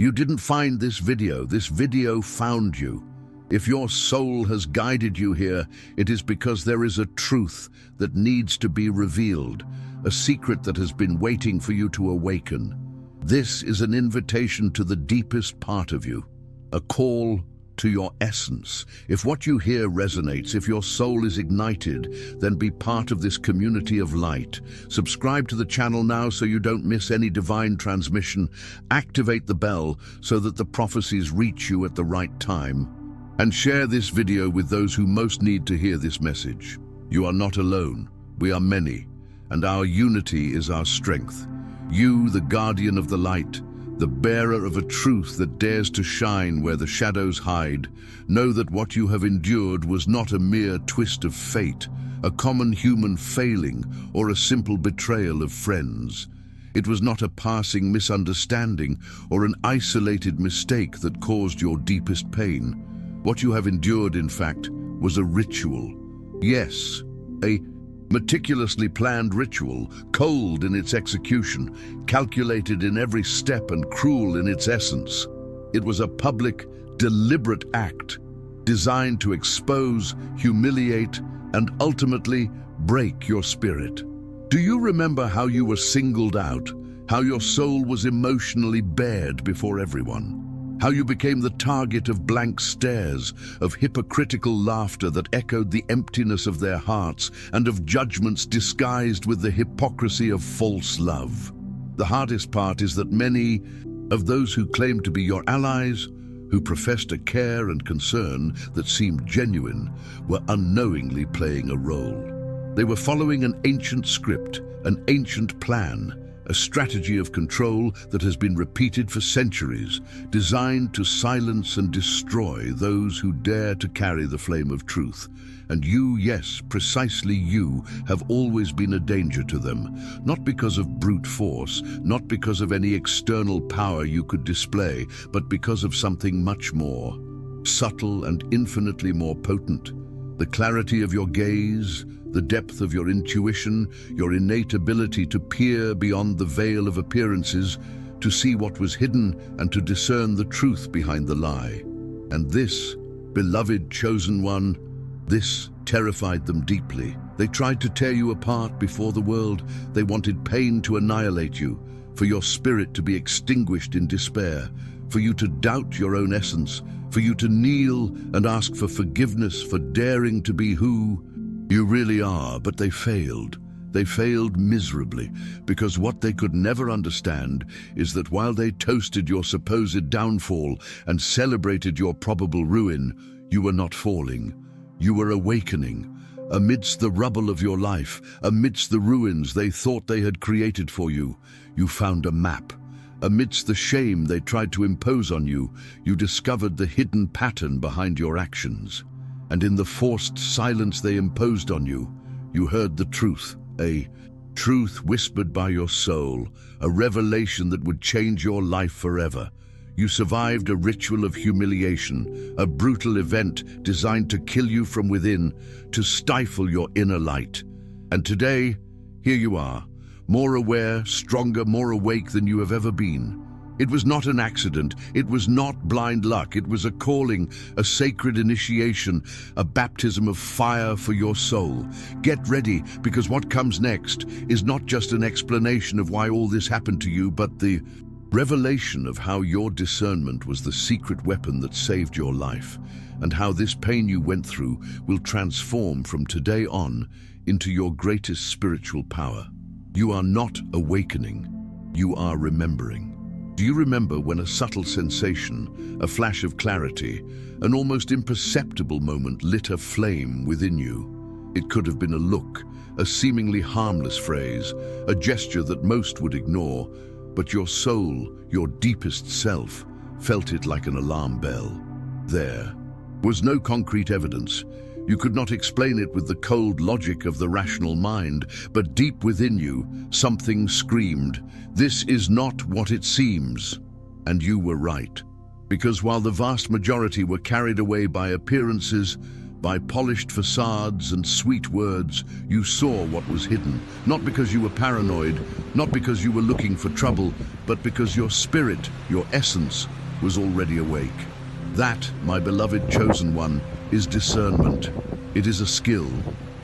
You didn't find this video found you. If your soul has guided you here, it is because there is a truth that needs to be revealed, a secret that has been waiting for you to awaken. This is an invitation to the deepest part of you, a call to your essence. If what you hear resonates, if your soul is ignited, then be part of this community of light. Subscribe to the channel now so you don't miss any divine transmission. Activate the bell so that the prophecies reach you at the right time. And share this video with those who most need to hear this message. You are not alone. We are many, and our unity is our strength. You, the guardian of the light, the bearer of a truth that dares to shine where the shadows hide, know that what you have endured was not a mere twist of fate, a common human failing, or a simple betrayal of friends. It was not a passing misunderstanding or an isolated mistake that caused your deepest pain. What you have endured, in fact, was a ritual. Yes, a meticulously planned ritual, cold in its execution, calculated in every step and cruel in its essence. It was a public, deliberate act designed to expose, humiliate, and ultimately break your spirit. Do you remember how you were singled out, how your soul was emotionally bared before everyone? How you became the target of blank stares, of hypocritical laughter that echoed the emptiness of their hearts, and of judgments disguised with the hypocrisy of false love. The hardest part is that many of those who claimed to be your allies, who professed a care and concern that seemed genuine, were unknowingly playing a role. They were following an ancient script, an ancient plan, a strategy of control that has been repeated for centuries, designed to silence and destroy those who dare to carry the flame of truth. And you, yes, precisely you, have always been a danger to them, not because of brute force, not because of any external power you could display, but because of something much more subtle and infinitely more potent. The clarity of your gaze, the depth of your intuition, your innate ability to peer beyond the veil of appearances, to see what was hidden and to discern the truth behind the lie. And this, beloved chosen one, this terrified them deeply. They tried to tear you apart before the world. They wanted pain to annihilate you, for your spirit to be extinguished in despair, for you to doubt your own essence, for you to kneel and ask for forgiveness for daring to be who you really are. But they failed. They failed miserably, because what they could never understand is that while they toasted your supposed downfall and celebrated your probable ruin, you were not falling. You were awakening. Amidst the rubble of your life, amidst the ruins they thought they had created for you, you found a map. Amidst the shame they tried to impose on you, you discovered the hidden pattern behind your actions. And in the forced silence they imposed on you, you heard the truth, a truth whispered by your soul, a revelation that would change your life forever. You survived a ritual of humiliation, a brutal event designed to kill you from within, to stifle your inner light. And today, here you are, more aware, stronger, more awake than you have ever been. It was not an accident. It was not blind luck. It was a calling, a sacred initiation, a baptism of fire for your soul. Get ready, because what comes next is not just an explanation of why all this happened to you, but the revelation of how your discernment was the secret weapon that saved your life, and how this pain you went through will transform from today on into your greatest spiritual power. You are not awakening, you are remembering. Do you remember when a subtle sensation, a flash of clarity, an almost imperceptible moment lit a flame within you? It could have been a look, a seemingly harmless phrase, a gesture that most would ignore, but your soul, your deepest self, felt it like an alarm bell. There was no concrete evidence. You could not explain it with the cold logic of the rational mind, but deep within you, something screamed, "This is not what it seems." And you were right. Because while the vast majority were carried away by appearances, By polished facades and sweet words, you saw what was hidden, not because you were paranoid, not because you were looking for trouble, but because your spirit, your essence, was already awake. That, my beloved chosen one, is discernment. It is a skill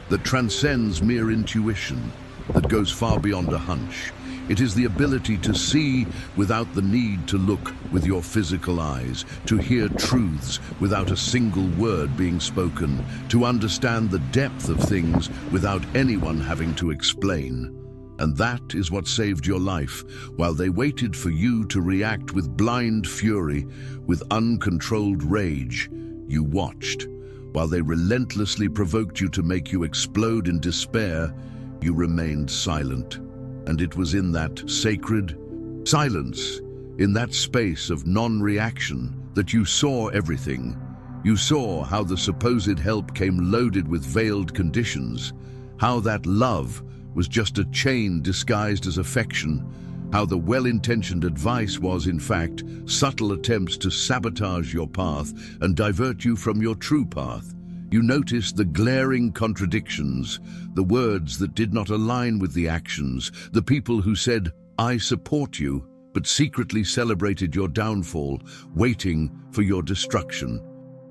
that transcends mere intuition, that goes far beyond a hunch. It is the ability to see without the need to look with your physical eyes, to hear truths without a single word being spoken, to understand the depth of things without anyone having to explain. And that is what saved your life, while they waited for you to react with blind fury, with uncontrolled rage. You watched. While they relentlessly provoked you to make you explode in despair, you remained silent. And it was in that sacred silence, in that space of non-reaction, that you saw everything. You saw how the supposed help came loaded with veiled conditions, how that love was just a chain disguised as affection, how the well-intentioned advice was, in fact, subtle attempts to sabotage your path and divert you from your true path. You noticed the glaring contradictions, the words that did not align with the actions, the people who said, "I support you," but secretly celebrated your downfall, waiting for your destruction.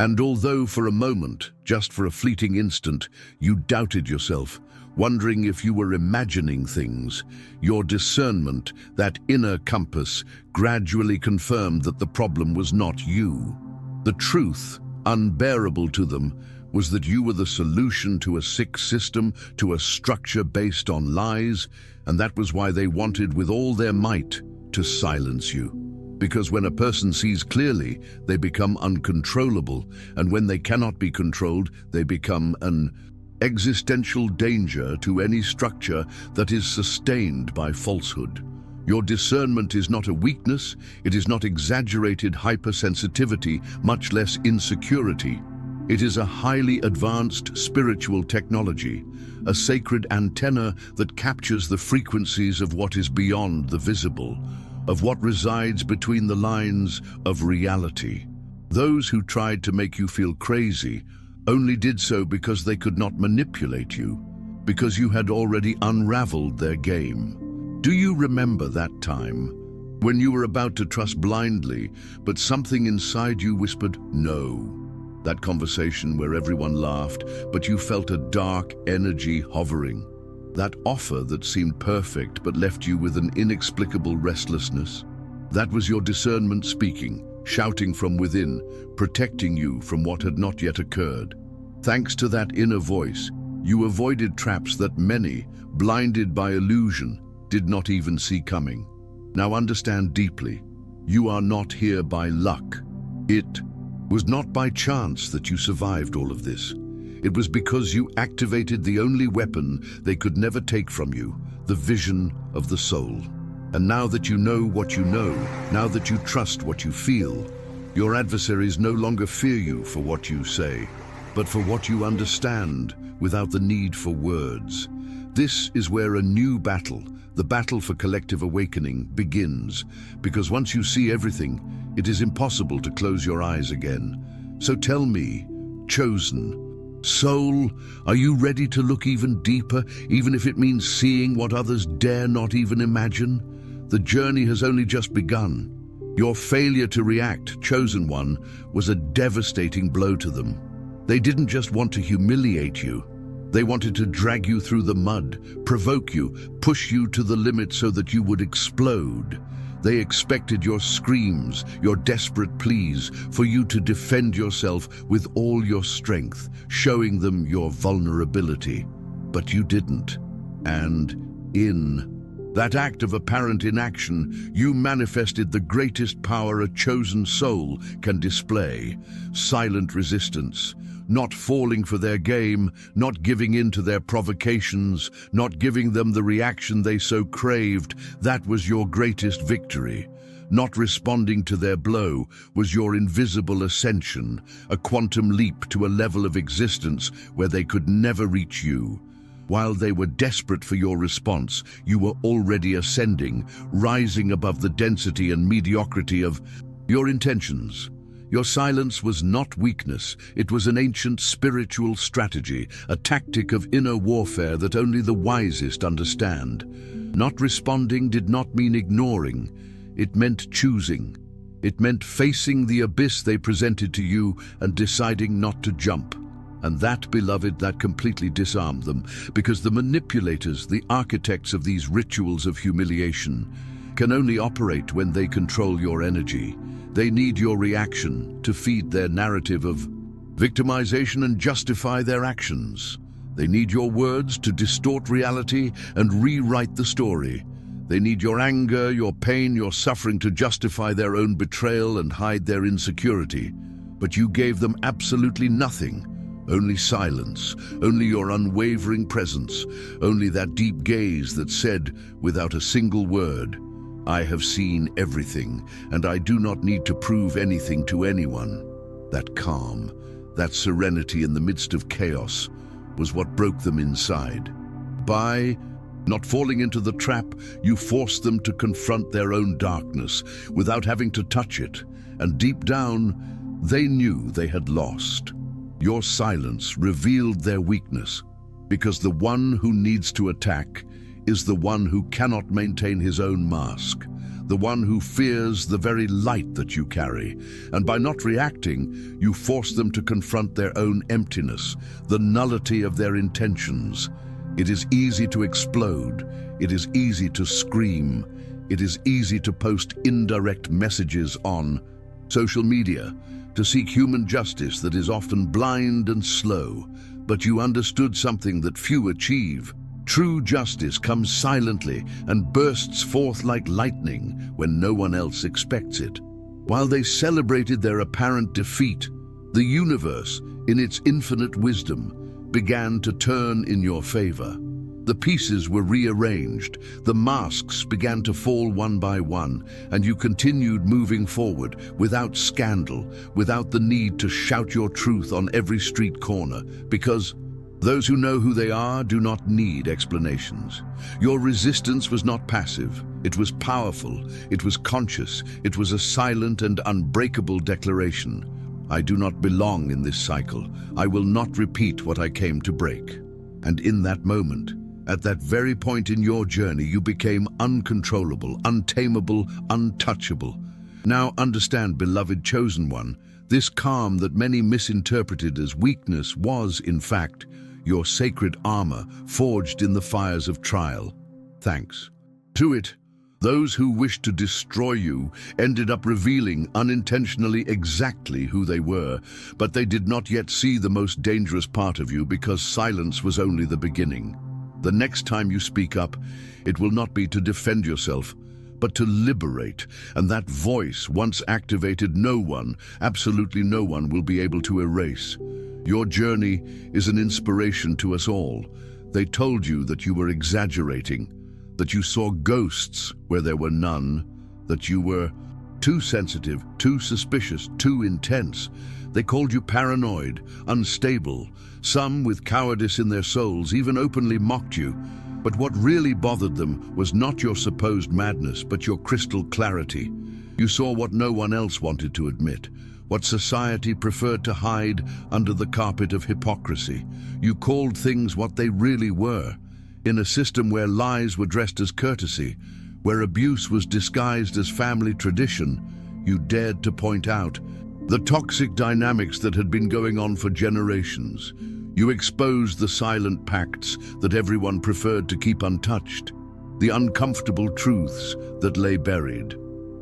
And although for a moment, just for a fleeting instant, you doubted yourself, wondering if you were imagining things, your discernment, that inner compass, gradually confirmed that the problem was not you. The truth, unbearable to them, was that you were the solution to a sick system, to a structure based on lies, and that was why they wanted with all their might to silence you. Because when a person sees clearly, they become uncontrollable, and when they cannot be controlled, they become an existential danger to any structure that is sustained by falsehood. Your discernment is not a weakness, it is not exaggerated hypersensitivity, much less insecurity. It is a highly advanced spiritual technology, a sacred antenna that captures the frequencies of what is beyond the visible, of what resides between the lines of reality. Those who tried to make you feel crazy only did so because they could not manipulate you, because you had already unraveled their game. Do you remember that time when you were about to trust blindly, but something inside you whispered, "No"? That conversation where everyone laughed, but you felt a dark energy hovering. That offer that seemed perfect but left you with an inexplicable restlessness. That was your discernment speaking, shouting from within, protecting you from what had not yet occurred. Thanks to that inner voice, you avoided traps that many, blinded by illusion, did not even see coming. Now understand deeply, you are not here by luck. It was not by chance that you survived all of this. It was because you activated the only weapon they could never take from you, the vision of the soul. And now that you know what you know, now that you trust what you feel, your adversaries no longer fear you for what you say, but for what you understand without the need for words. This is where a new battle, the battle for collective awakening, begins, because once you see everything, it is impossible to close your eyes again. So tell me, chosen soul, are you ready to look even deeper, even if it means seeing what others dare not even imagine? The journey has only just begun. Your failure to react, chosen one, was a devastating blow to them. They didn't just want to humiliate you. They wanted to drag you through the mud, provoke you, push you to the limit so that you would explode. They expected your screams, your desperate pleas, for you to defend yourself with all your strength, showing them your vulnerability. But you didn't. And in that act of apparent inaction, you manifested the greatest power a chosen soul can display: silent resistance. Not falling for their game, not giving in to their provocations, not giving them the reaction they so craved, that was your greatest victory. Not responding to their blow was your invisible ascension, a quantum leap to a level of existence where they could never reach you. While they were desperate for your response, you were already ascending, rising above the density and mediocrity of your intentions. Your silence was not weakness, it was an ancient spiritual strategy, a tactic of inner warfare that only the wisest understand. Not responding did not mean ignoring, it meant choosing. It meant facing the abyss they presented to you and deciding not to jump. And that, beloved, that completely disarmed them, because the manipulators, the architects of these rituals of humiliation, can only operate when they control your energy. They need your reaction to feed their narrative of victimization and justify their actions. They need your words to distort reality and rewrite the story. They need your anger, your pain, your suffering to justify their own betrayal and hide their insecurity. But you gave them absolutely nothing. Only silence, only your unwavering presence, only that deep gaze that said, without a single word, "I have seen everything, and I do not need to prove anything to anyone." That calm, that serenity in the midst of chaos, was what broke them inside. By not falling into the trap, you forced them to confront their own darkness without having to touch it, and deep down, they knew they had lost. Your silence revealed their weakness, because the one who needs to attack is the one who cannot maintain his own mask, the one who fears the very light that you carry. And by not reacting, you force them to confront their own emptiness, the nullity of their intentions. It is easy to explode. It is easy to scream. It is easy to post indirect messages on social media, to seek human justice that is often blind and slow. But you understood something that few achieve. True justice comes silently and bursts forth like lightning when no one else expects it. While they celebrated their apparent defeat, the universe, in its infinite wisdom, began to turn in your favor. The pieces were rearranged, the masks began to fall one by one, and you continued moving forward without scandal, without the need to shout your truth on every street corner, because those who know who they are do not need explanations. Your resistance was not passive, it was powerful, it was conscious, it was a silent and unbreakable declaration. I do not belong in this cycle. I will not repeat what I came to break. And in that moment, at that very point in your journey, you became uncontrollable, untamable, untouchable. Now understand, beloved chosen one, this calm that many misinterpreted as weakness was, in fact, your sacred armor forged in the fires of trial. Thanks to it, those who wished to destroy you ended up revealing unintentionally exactly who they were, but they did not yet see the most dangerous part of you, because silence was only the beginning. The next time you speak up, it will not be to defend yourself, but to liberate, and that voice, once activated, no one, absolutely no one, will be able to erase. Your journey is an inspiration to us all. They told you that you were exaggerating, that you saw ghosts where there were none, that you were too sensitive, too suspicious, too intense. They called you paranoid, unstable. Some, with cowardice in their souls, even openly mocked you. But what really bothered them was not your supposed madness, but your crystal clarity. You saw what no one else wanted to admit, what society preferred to hide under the carpet of hypocrisy. You called things what they really were. In a system where lies were dressed as courtesy, where abuse was disguised as family tradition, you dared to point out the toxic dynamics that had been going on for generations. You exposed the silent pacts that everyone preferred to keep untouched, the uncomfortable truths that lay buried.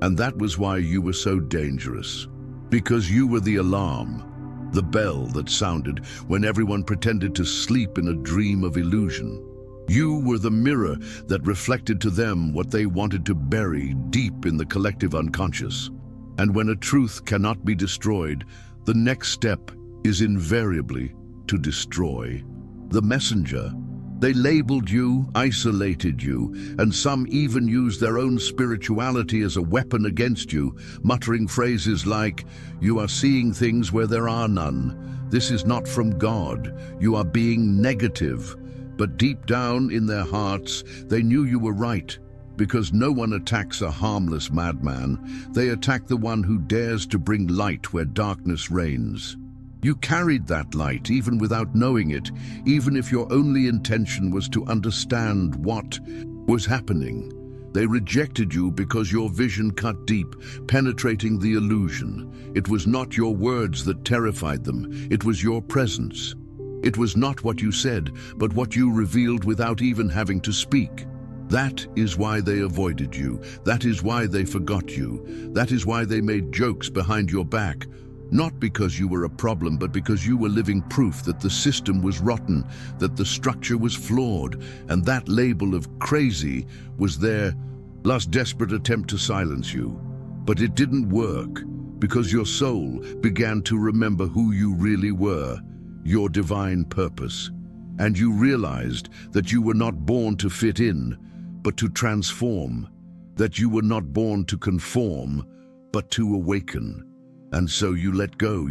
And that was why you were so dangerous. Because you were the alarm, the bell that sounded when everyone pretended to sleep in a dream of illusion. You were the mirror that reflected to them what they wanted to bury deep in the collective unconscious. And when a truth cannot be destroyed, the next step is invariably to destroy the messenger. They labeled you, isolated you, and some even used their own spirituality as a weapon against you, muttering phrases like, "You are seeing things where there are none. This is not from God. You are being negative." But deep down in their hearts, they knew you were right. Because no one attacks a harmless madman, they attack the one who dares to bring light where darkness reigns. You carried that light even without knowing it, even if your only intention was to understand what was happening. They rejected you because your vision cut deep, penetrating the illusion. It was not your words that terrified them, it was your presence. It was not what you said, but what you revealed without even having to speak. That is why they avoided you. That is why they forgot you. That is why they made jokes behind your back. Not because you were a problem, but because you were living proof that the system was rotten, that the structure was flawed, and that label of crazy was their last desperate attempt to silence you. But it didn't work, because your soul began to remember who you really were, your divine purpose. And you realized that you were not born to fit in, but to transform, that you were not born to conform, but to awaken. And so you let go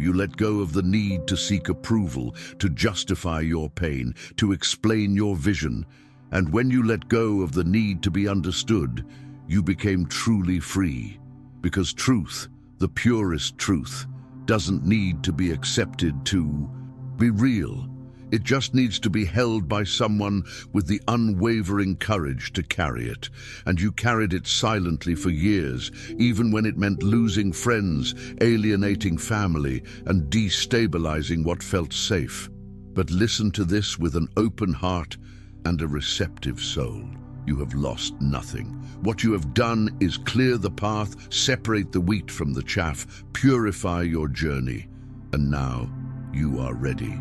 of the need to seek approval, to justify your pain, to explain your vision. And when you let go of the need to be understood, you became truly free. Because truth, the purest truth, doesn't need to be accepted to be real. It just needs to be held by someone with the unwavering courage to carry it. And you carried it silently for years, even when it meant losing friends, alienating family, and destabilizing what felt safe. But listen to this with an open heart and a receptive soul. You have lost nothing. What you have done is clear the path, separate the wheat from the chaff, purify your journey. And now you are ready.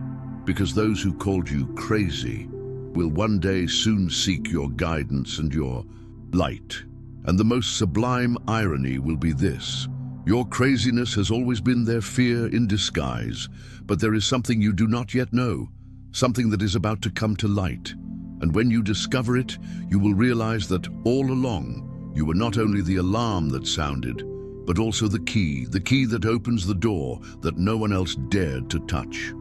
Because those who called you crazy will one day soon seek your guidance and your light. And the most sublime irony will be this: your craziness has always been their fear in disguise, but there is something you do not yet know, something that is about to come to light. And when you discover it, you will realize that all along, you were not only the alarm that sounded, but also the key that opens the door that no one else dared to touch.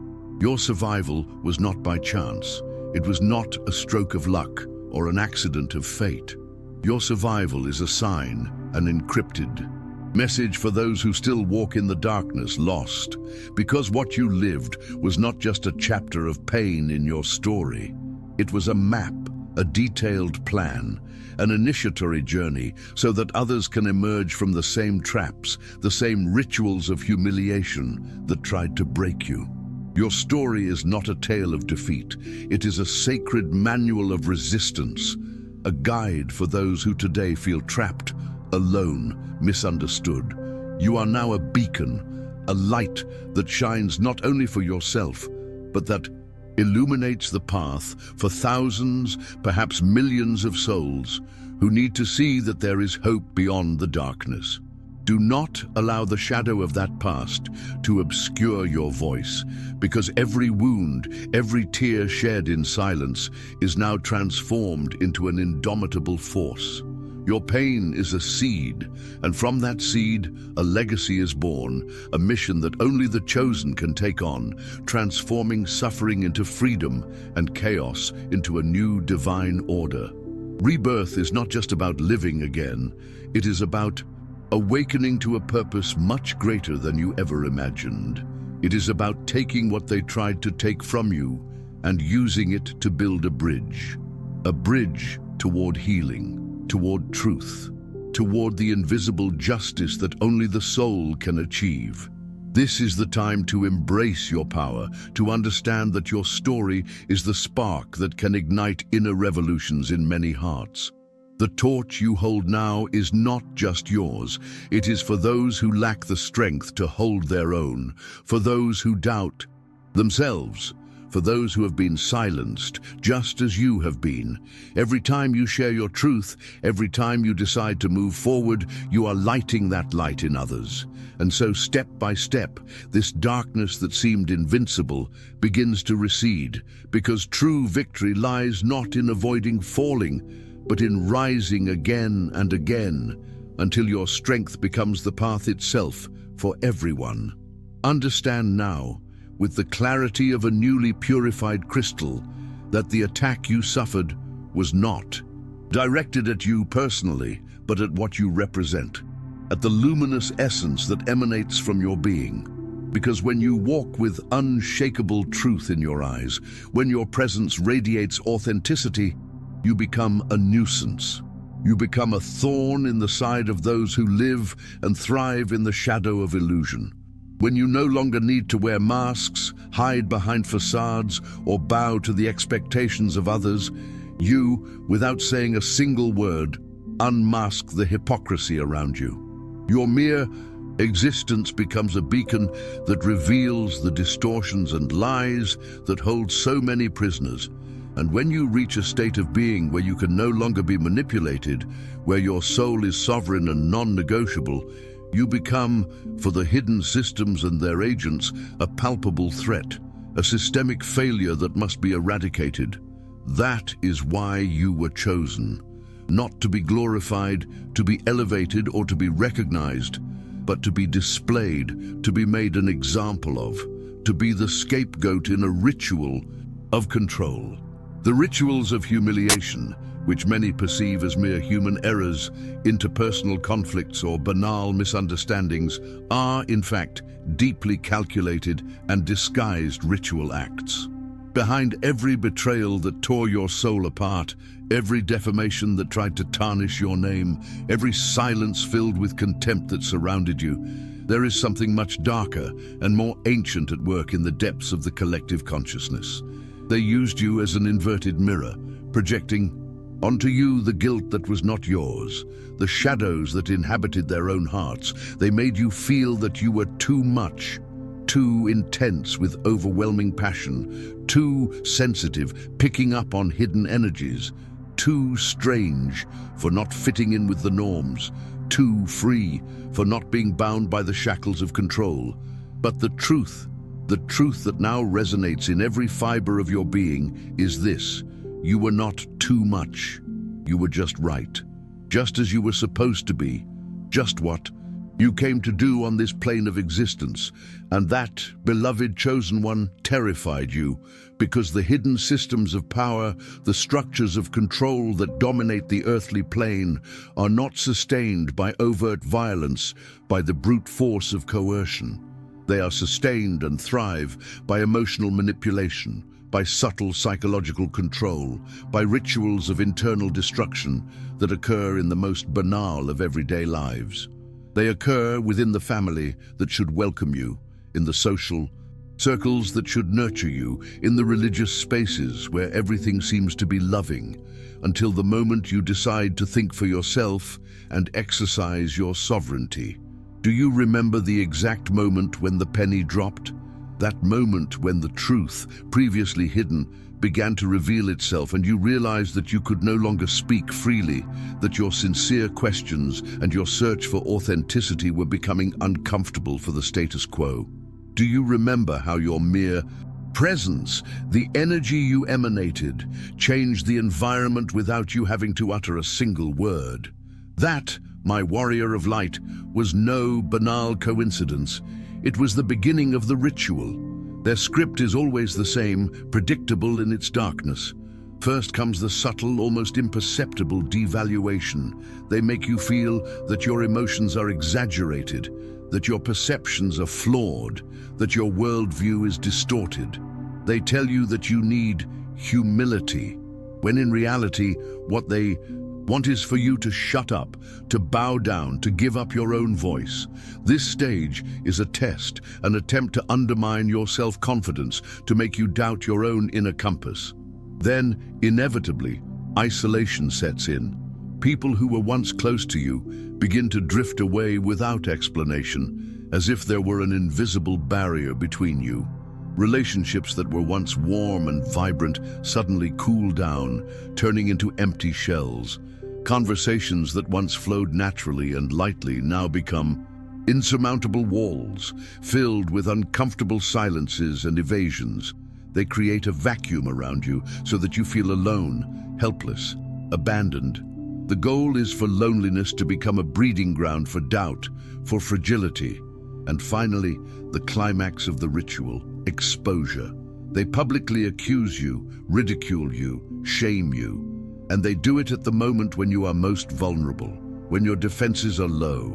Your survival was not by chance. It was not a stroke of luck or an accident of fate. Your survival is a sign, an encrypted message for those who still walk in the darkness, lost, because what you lived was not just a chapter of pain in your story. It was a map, a detailed plan, an initiatory journey so that others can emerge from the same traps, the same rituals of humiliation that tried to break you. Your story is not a tale of defeat. It is a sacred manual of resistance, a guide for those who today feel trapped, alone, misunderstood. You are now a beacon, a light that shines not only for yourself, but that illuminates the path for thousands, perhaps millions of souls who need to see that there is hope beyond the darkness. Do not allow the shadow of that past to obscure your voice, because every wound, every tear shed in silence is now transformed into an indomitable force. Your pain is a seed, and from that seed, a legacy is born, a mission that only the chosen can take on, transforming suffering into freedom and chaos into a new divine order. Rebirth is not just about living again, it is about awakening to a purpose much greater than you ever imagined. It is about taking what they tried to take from you and using it to build a bridge toward healing, toward truth, toward the invisible justice that only the soul can achieve. This is the time to embrace your power, to understand that your story is the spark that can ignite inner revolutions in many hearts. The torch you hold now is not just yours. It is for those who lack the strength to hold their own, for those who doubt themselves, for those who have been silenced, just as you have been. Every time you share your truth, every time you decide to move forward, you are lighting that light in others. And so step by step, this darkness that seemed invincible begins to recede, because true victory lies not in avoiding falling, but in rising again and again, until your strength becomes the path itself for everyone. Understand now, with the clarity of a newly purified crystal, that the attack you suffered was not directed at you personally, but at what you represent, at the luminous essence that emanates from your being. Because when you walk with unshakable truth in your eyes, when your presence radiates authenticity, you become a nuisance. You become a thorn in the side of those who live and thrive in the shadow of illusion. When you no longer need to wear masks, hide behind facades, or bow to the expectations of others, you, without saying a single word, unmask the hypocrisy around you. Your mere existence becomes a beacon that reveals the distortions and lies that hold so many prisoners. And when you reach a state of being where you can no longer be manipulated, where your soul is sovereign and non-negotiable, you become, for the hidden systems and their agents, a palpable threat, a systemic failure that must be eradicated. That is why you were chosen. Not to be glorified, to be elevated, or to be recognized, but to be displayed, to be made an example of, to be the scapegoat in a ritual of control. The rituals of humiliation, which many perceive as mere human errors, interpersonal conflicts, or banal misunderstandings, are, in fact, deeply calculated and disguised ritual acts. Behind every betrayal that tore your soul apart, every defamation that tried to tarnish your name, every silence filled with contempt that surrounded you, there is something much darker and more ancient at work in the depths of the collective consciousness. They used you as an inverted mirror, projecting onto you the guilt that was not yours, the shadows that inhabited their own hearts. They made you feel that you were too much, too intense with overwhelming passion, too sensitive, picking up on hidden energies, too strange for not fitting in with the norms, too free for not being bound by the shackles of control. But the truth that now resonates in every fiber of your being is this: you were not too much. You were just right, just as you were supposed to be, just what you came to do on this plane of existence. And that, beloved chosen one, terrified you, because the hidden systems of power, the structures of control that dominate the earthly plane, are not sustained by overt violence, by the brute force of coercion. They are sustained and thrive by emotional manipulation, by subtle psychological control, by rituals of internal destruction that occur in the most banal of everyday lives. They occur within the family that should welcome you, in the social circles that should nurture you, in the religious spaces where everything seems to be loving, until the moment you decide to think for yourself and exercise your sovereignty. Do you remember the exact moment when the penny dropped? That moment when the truth, previously hidden, began to reveal itself, and you realized that you could no longer speak freely, that your sincere questions and your search for authenticity were becoming uncomfortable for the status quo. Do you remember how your mere presence, the energy you emanated, changed the environment without you having to utter a single word? That, my warrior of light, was no banal coincidence. It was the beginning of the ritual. Their script is always the same, predictable in its darkness. First comes the subtle, almost imperceptible devaluation. They make you feel that your emotions are exaggerated, that your perceptions are flawed, that your worldview is distorted. They tell you that you need humility, when in reality, what they want is for you to shut up, to bow down, to give up your own voice. This stage is a test, an attempt to undermine your self-confidence, to make you doubt your own inner compass. Then, inevitably, isolation sets in. People who were once close to you begin to drift away without explanation, as if there were an invisible barrier between you. Relationships that were once warm and vibrant suddenly cool down, turning into empty shells. Conversations that once flowed naturally and lightly now become insurmountable walls, filled with uncomfortable silences and evasions. They create a vacuum around you so that you feel alone, helpless, abandoned. The goal is for loneliness to become a breeding ground for doubt, for fragility, and finally, the climax of the ritual, exposure. They publicly accuse you, ridicule you, shame you. And they do it at the moment when you are most vulnerable, when your defenses are low,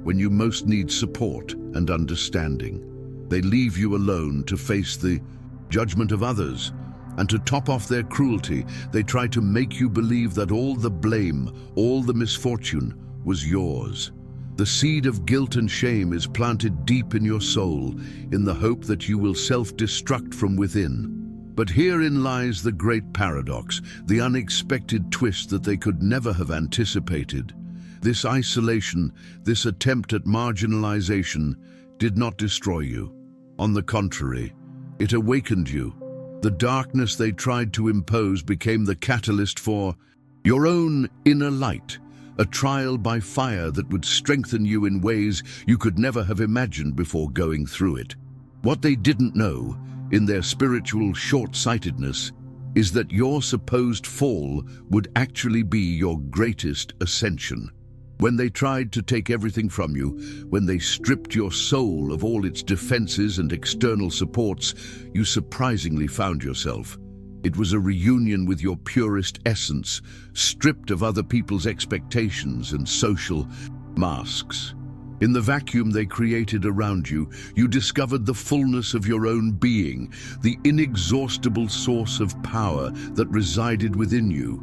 when you most need support and understanding. They leave you alone to face the judgment of others, and to top off their cruelty, they try to make you believe that all the blame, all the misfortune was yours. The seed of guilt and shame is planted deep in your soul in the hope that you will self-destruct from within. But herein lies the great paradox, the unexpected twist that they could never have anticipated. This isolation, this attempt at marginalization, did not destroy you. On the contrary, it awakened you. The darkness they tried to impose became the catalyst for your own inner light, a trial by fire that would strengthen you in ways you could never have imagined before going through it. What they didn't know, in their spiritual short-sightedness, is that your supposed fall would actually be your greatest ascension. When they tried to take everything from you, when they stripped your soul of all its defenses and external supports, you surprisingly found yourself. It was a reunion with your purest essence, stripped of other people's expectations and social masks. In the vacuum they created around you, you discovered the fullness of your own being, the inexhaustible source of power that resided within you.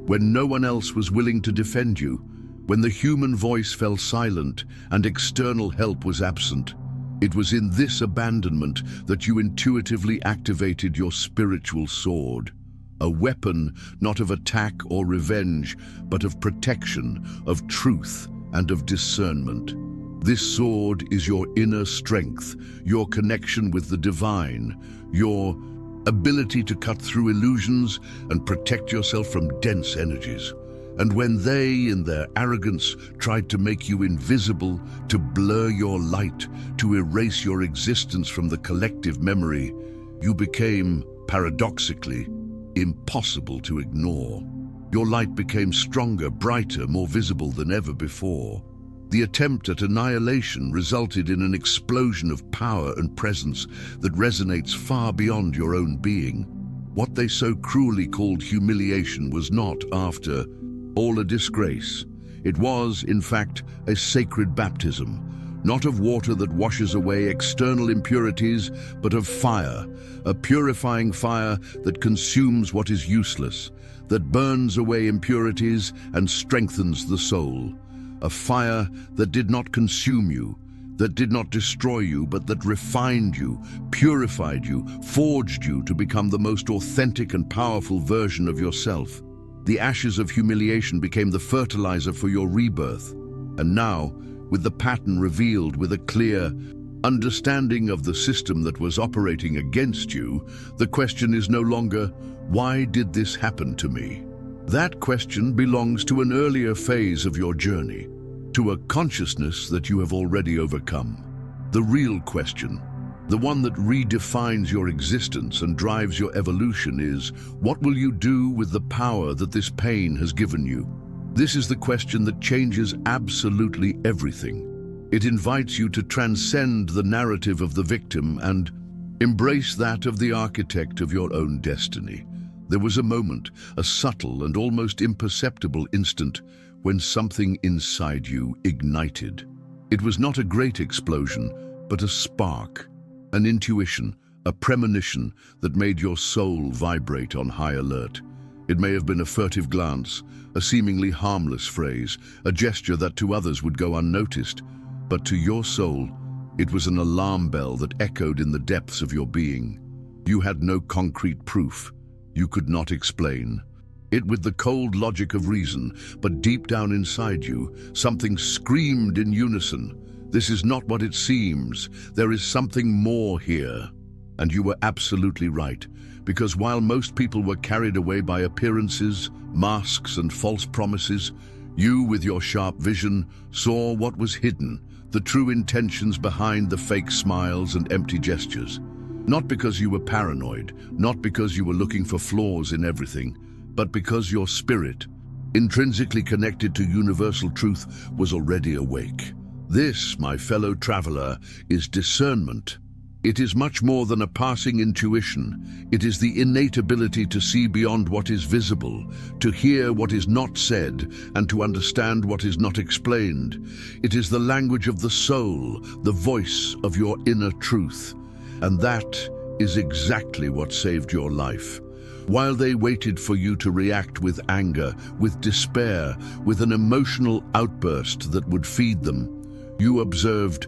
When no one else was willing to defend you, when the human voice fell silent and external help was absent, it was in this abandonment that you intuitively activated your spiritual sword, a weapon not of attack or revenge, but of protection, of truth, and of discernment. This sword is your inner strength, your connection with the divine, your ability to cut through illusions and protect yourself from dense energies. And when they, in their arrogance, tried to make you invisible, to blur your light, to erase your existence from the collective memory, you became, paradoxically, impossible to ignore. Your light became stronger, brighter, more visible than ever before. The attempt at annihilation resulted in an explosion of power and presence that resonates far beyond your own being. What they so cruelly called humiliation was not, after all, a disgrace. It was, in fact, a sacred baptism, not of water that washes away external impurities, but of fire, a purifying fire that consumes what is useless, that burns away impurities and strengthens the soul. A fire that did not consume you, that did not destroy you, but that refined you, purified you, forged you to become the most authentic and powerful version of yourself. The ashes of humiliation became the fertilizer for your rebirth. And now, with the pattern revealed, with a clear understanding of the system that was operating against you, the question is no longer, why did this happen to me? That question belongs to an earlier phase of your journey, to a consciousness that you have already overcome. The real question, the one that redefines your existence and drives your evolution, is, what will you do with the power that this pain has given you? This is the question that changes absolutely everything. It invites you to transcend the narrative of the victim and embrace that of the architect of your own destiny. There was a moment, a subtle and almost imperceptible instant, when something inside you ignited. It was not a great explosion, but a spark, an intuition, a premonition that made your soul vibrate on high alert. It may have been a furtive glance, a seemingly harmless phrase, a gesture that to others would go unnoticed, but to your soul, it was an alarm bell that echoed in the depths of your being. You had no concrete proof. You could not explain it with the cold logic of reason, but deep down inside you, something screamed in unison. This is not what it seems. There is something more here. And you were absolutely right, because while most people were carried away by appearances, masks, and false promises, you, with your sharp vision, saw what was hidden, the true intentions behind the fake smiles and empty gestures. Not because you were paranoid, not because you were looking for flaws in everything, but because your spirit, intrinsically connected to universal truth, was already awake. This, my fellow traveler, is discernment. It is much more than a passing intuition. It is the innate ability to see beyond what is visible, to hear what is not said, and to understand what is not explained. It is the language of the soul, the voice of your inner truth. And that is exactly what saved your life. While they waited for you to react with anger, with despair, with an emotional outburst that would feed them, you observed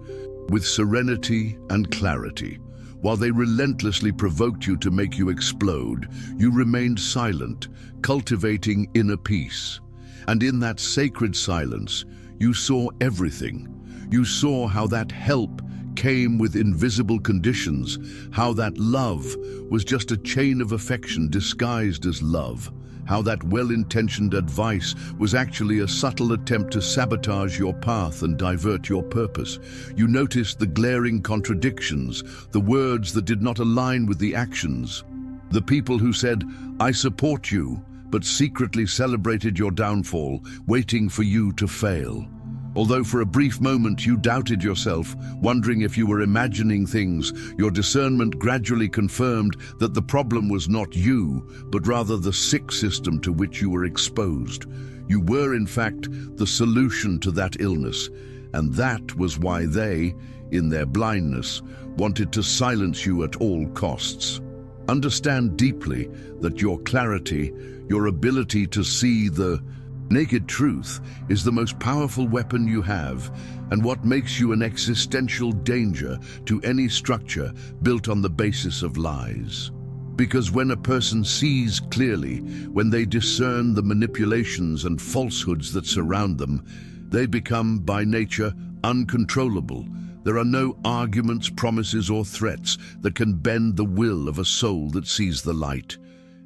with serenity and clarity. While they relentlessly provoked you to make you explode, you remained silent, cultivating inner peace. And in that sacred silence, you saw everything. You saw how that help came with invisible conditions, how that love was just a chain of affection disguised as love, how that well-intentioned advice was actually a subtle attempt to sabotage your path and divert your purpose. You noticed the glaring contradictions, the words that did not align with the actions. The people who said, "I support you," but secretly celebrated your downfall, waiting for you to fail. Although for a brief moment you doubted yourself, wondering if you were imagining things, your discernment gradually confirmed that the problem was not you, but rather the sick system to which you were exposed. You were, in fact, the solution to that illness, and that was why they, in their blindness, wanted to silence you at all costs. Understand deeply that your clarity, your ability to see the naked truth, is the most powerful weapon you have, and what makes you an existential danger to any structure built on the basis of lies. Because when a person sees clearly, when they discern the manipulations and falsehoods that surround them, they become, by nature, uncontrollable. There are no arguments, promises, or threats that can bend the will of a soul that sees the light.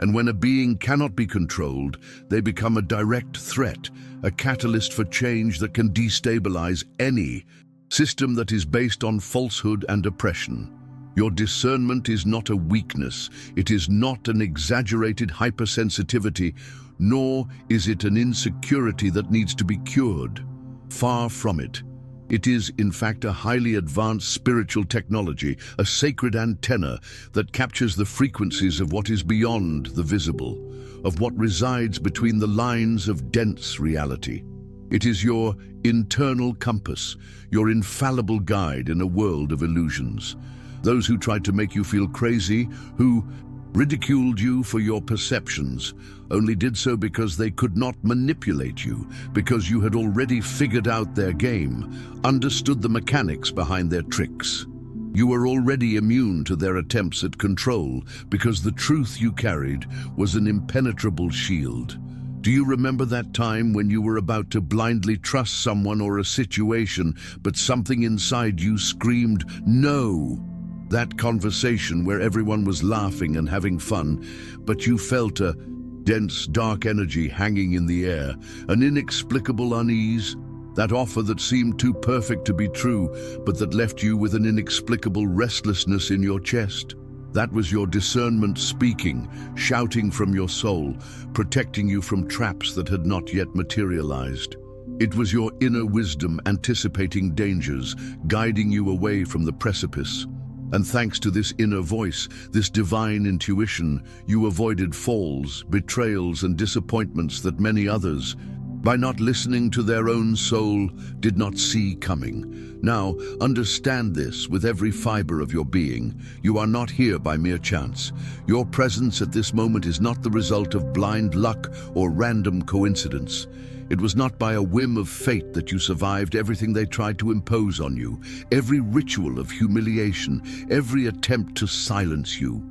And when a being cannot be controlled, they become a direct threat, a catalyst for change that can destabilize any system that is based on falsehood and oppression. Your discernment is not a weakness, it is not an exaggerated hypersensitivity, nor is it an insecurity that needs to be cured. Far from it. It is, in fact, a highly advanced spiritual technology, a sacred antenna that captures the frequencies of what is beyond the visible, of what resides between the lines of dense reality. It is your internal compass, your infallible guide in a world of illusions. Those who tried to make you feel crazy, who ridiculed you for your perceptions, only did so because they could not manipulate you, because you had already figured out their game, understood the mechanics behind their tricks. You were already immune to their attempts at control, because the truth you carried was an impenetrable shield. Do you remember that time when you were about to blindly trust someone or a situation, but something inside you screamed, "No"? That conversation where everyone was laughing and having fun, but you felt a dense, dark energy hanging in the air, an inexplicable unease, that offer that seemed too perfect to be true, but that left you with an inexplicable restlessness in your chest. That was your discernment speaking, shouting from your soul, protecting you from traps that had not yet materialized. It was your inner wisdom anticipating dangers, guiding you away from the precipice. And thanks to this inner voice, this divine intuition, you avoided falls, betrayals, and disappointments that many others, by not listening to their own soul, did not see coming. Now, understand this with every fiber of your being. You are not here by mere chance. Your presence at this moment is not the result of blind luck or random coincidence. It was not by a whim of fate that you survived everything they tried to impose on you, every ritual of humiliation, every attempt to silence you.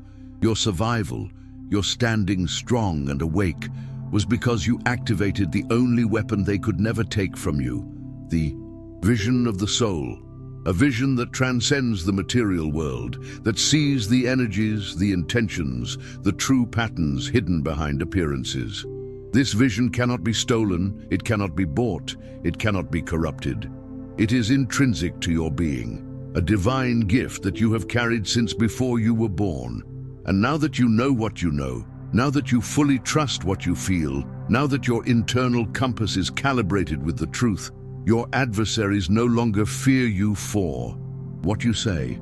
Your survival, your standing strong and awake, was because you activated the only weapon they could never take from you, the vision of the soul. A vision that transcends the material world, that sees the energies, the intentions, the true patterns hidden behind appearances. This vision cannot be stolen, it cannot be bought, it cannot be corrupted. It is intrinsic to your being, a divine gift that you have carried since before you were born. And now that you know what you know, now that you fully trust what you feel, now that your internal compass is calibrated with the truth, your adversaries no longer fear you for what you say.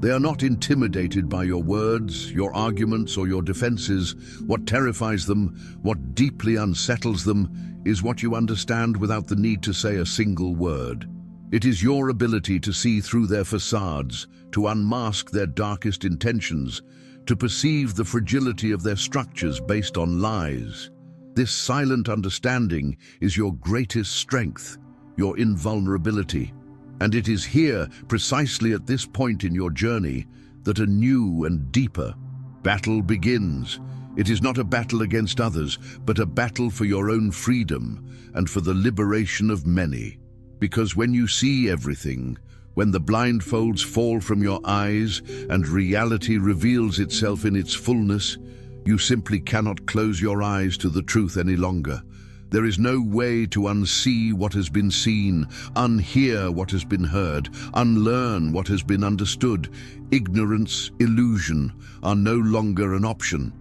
They are not intimidated by your words, your arguments, or your defenses. What terrifies them, what deeply unsettles them, is what you understand without the need to say a single word. It is your ability to see through their facades, to unmask their darkest intentions, to perceive the fragility of their structures based on lies. This silent understanding is your greatest strength, your invulnerability. And it is here, precisely at this point in your journey, that a new and deeper battle begins. It is not a battle against others, but a battle for your own freedom and for the liberation of many. Because when you see everything, when the blindfolds fall from your eyes and reality reveals itself in its fullness, you simply cannot close your eyes to the truth any longer. There is no way to unsee what has been seen, unhear what has been heard, unlearn what has been understood. Ignorance, illusion are no longer an option.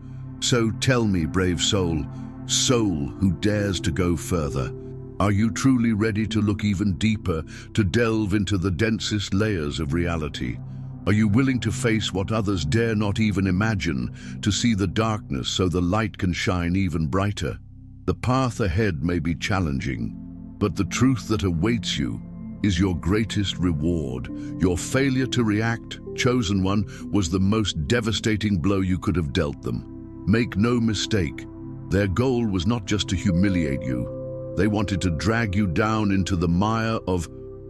So tell me, brave soul, soul who dares to go further, are you truly ready to look even deeper, to delve into the densest layers of reality? Are you willing to face what others dare not even imagine, to see the darkness so the light can shine even brighter? The path ahead may be challenging, but the truth that awaits you is your greatest reward. Your failure to react, chosen one, was the most devastating blow you could have dealt them. Make no mistake, their goal was not just to humiliate you. They wanted to drag you down into the mire of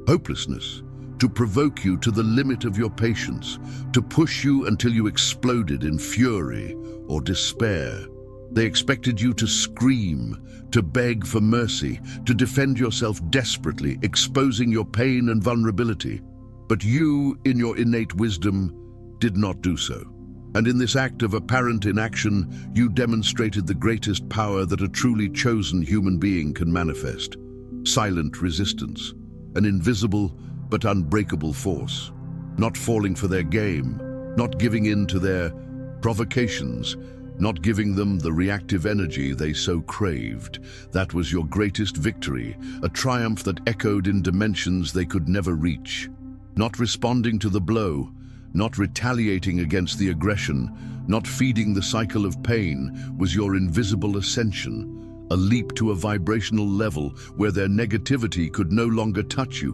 hopelessness, to provoke you to the limit of your patience, to push you until you exploded in fury or despair. They expected you to scream, to beg for mercy, to defend yourself desperately, exposing your pain and vulnerability. But you, in your innate wisdom, did not do so. And in this act of apparent inaction, you demonstrated the greatest power that a truly chosen human being can manifest. Silent resistance, an invisible but unbreakable force. Not falling for their game, not giving in to their provocations, not giving them the reactive energy they so craved. That was your greatest victory, a triumph that echoed in dimensions they could never reach. Not responding to the blow, not retaliating against the aggression, not feeding the cycle of pain, was your invisible ascension, a leap to a vibrational level where their negativity could no longer touch you.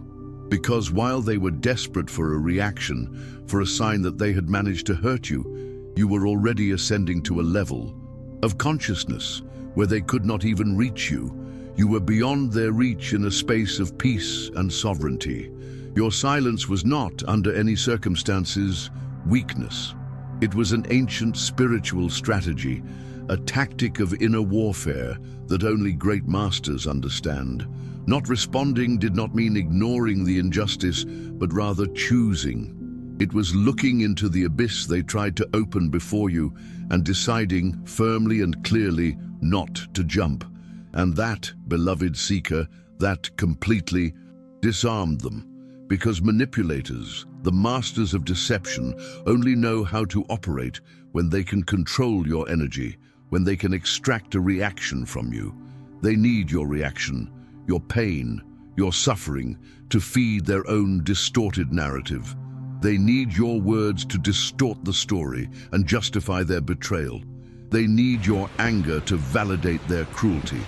Because while they were desperate for a reaction, for a sign that they had managed to hurt you, you were already ascending to a level of consciousness where they could not even reach you. You were beyond their reach in a space of peace and sovereignty. Your silence was not, under any circumstances, weakness. It was an ancient spiritual strategy, a tactic of inner warfare that only great masters understand. Not responding did not mean ignoring the injustice, but rather choosing. It was looking into the abyss they tried to open before you and deciding firmly and clearly not to jump. And that, beloved seeker, that completely disarmed them. Because manipulators, the masters of deception, only know how to operate when they can control your energy, when they can extract a reaction from you. They need your reaction, your pain, your suffering, to feed their own distorted narrative. They need your words to distort the story and justify their betrayal. They need your anger to validate their cruelty.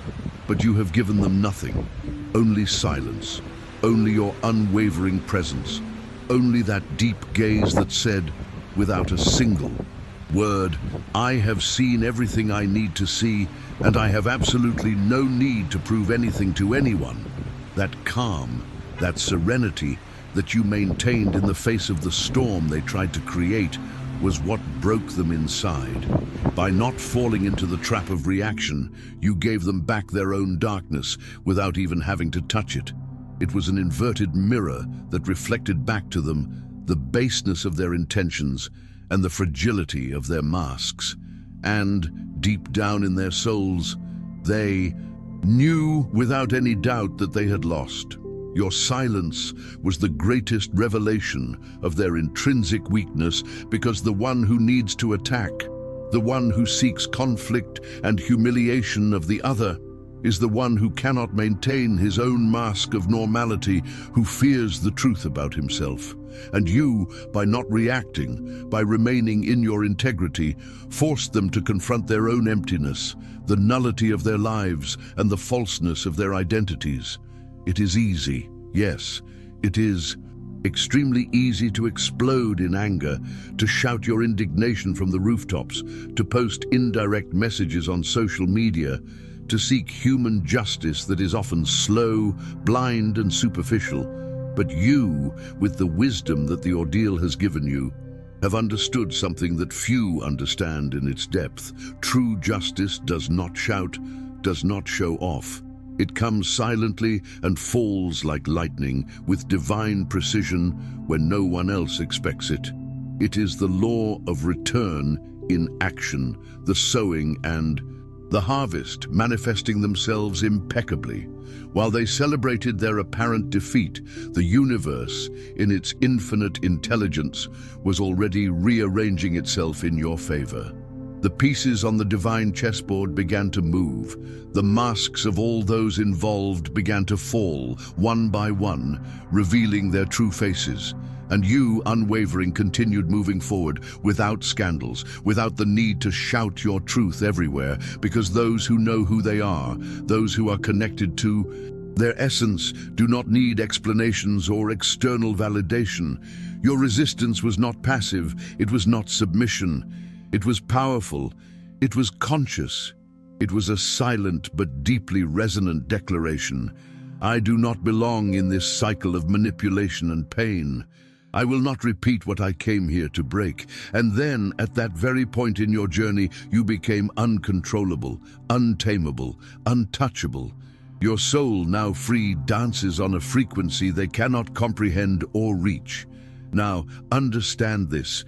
But you have given them nothing, only silence. Only your unwavering presence, only that deep gaze that said, without a single word, I have seen everything I need to see, and I have absolutely no need to prove anything to anyone. That calm, that serenity that you maintained in the face of the storm they tried to create was what broke them inside. By not falling into the trap of reaction, you gave them back their own darkness without even having to touch it. It was an inverted mirror that reflected back to them the baseness of their intentions and the fragility of their masks. And, deep down in their souls, they knew without any doubt that they had lost. Your silence was the greatest revelation of their intrinsic weakness, because the one who needs to attack, the one who seeks conflict and humiliation of the other, is the one who cannot maintain his own mask of normality, who fears the truth about himself. And you, by not reacting, by remaining in your integrity, forced them to confront their own emptiness, the nullity of their lives, and the falseness of their identities. It is easy, yes, it is extremely easy to explode in anger, to shout your indignation from the rooftops, to post indirect messages on social media, to seek human justice that is often slow, blind, and superficial. But you, with the wisdom that the ordeal has given you, have understood something that few understand in its depth. True justice does not shout, does not show off. It comes silently and falls like lightning, with divine precision when no one else expects it. It is the law of return in action, the sowing and the harvest manifesting themselves impeccably. While they celebrated their apparent defeat, the universe, in its infinite intelligence, was already rearranging itself in your favor. The pieces on the divine chessboard began to move. The masks of all those involved began to fall, one by one, revealing their true faces. And you, unwavering, continued moving forward without scandals, without the need to shout your truth everywhere, because those who know who they are, those who are connected to their essence, do not need explanations or external validation. Your resistance was not passive, it was not submission. It was powerful, it was conscious, it was a silent but deeply resonant declaration. I do not belong in this cycle of manipulation and pain. I will not repeat what I came here to break. And then, at that very point in your journey, you became uncontrollable, untamable, untouchable. Your soul, now free, dances on a frequency they cannot comprehend or reach. Now, understand this.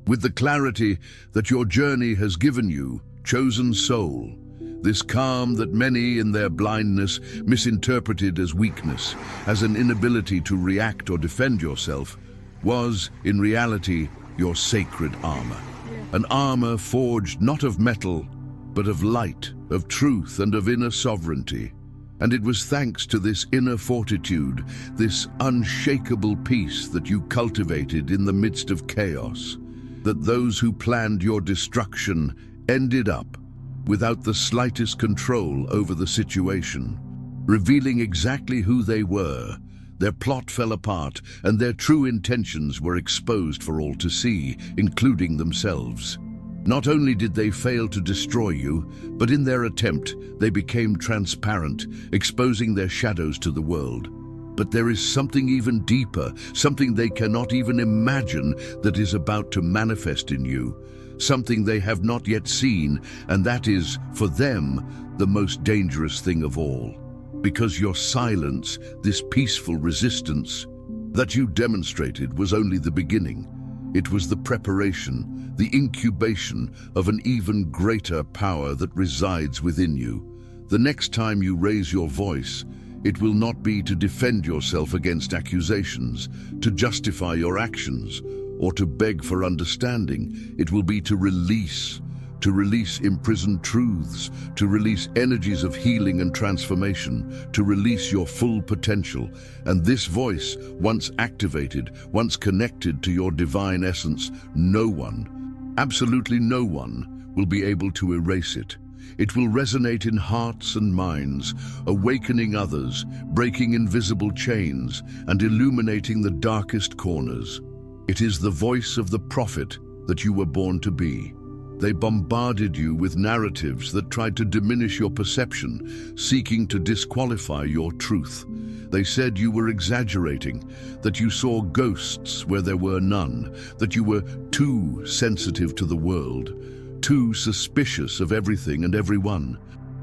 With the clarity that your journey has given you, chosen soul, this calm that many in their blindness misinterpreted as weakness, as an inability to react or defend yourself, was, in reality, your sacred armor. An armor forged not of metal, but of light, of truth, and of inner sovereignty. And it was thanks to this inner fortitude, this unshakable peace that you cultivated in the midst of chaos, that those who planned your destruction ended up without the slightest control over the situation. Revealing exactly who they were, their plot fell apart and their true intentions were exposed for all to see, including themselves. Not only did they fail to destroy you, but in their attempt, they became transparent, exposing their shadows to the world. But there is something even deeper, something they cannot even imagine that is about to manifest in you, something they have not yet seen, and that is, for them, the most dangerous thing of all. Because your silence, this peaceful resistance that you demonstrated, was only the beginning. It was the preparation, the incubation of an even greater power that resides within you. The next time you raise your voice, it will not be to defend yourself against accusations, to justify your actions, or to beg for understanding. It will be to release imprisoned truths, to release energies of healing and transformation, to release your full potential. And this voice, once activated, once connected to your divine essence, no one, absolutely no one, will be able to erase it. It will resonate in hearts and minds, awakening others, breaking invisible chains, and illuminating the darkest corners. It is the voice of the prophet that you were born to be. They bombarded you with narratives that tried to diminish your perception, seeking to disqualify your truth. They said you were exaggerating, that you saw ghosts where there were none, that you were too sensitive to the world, too suspicious of everything and everyone.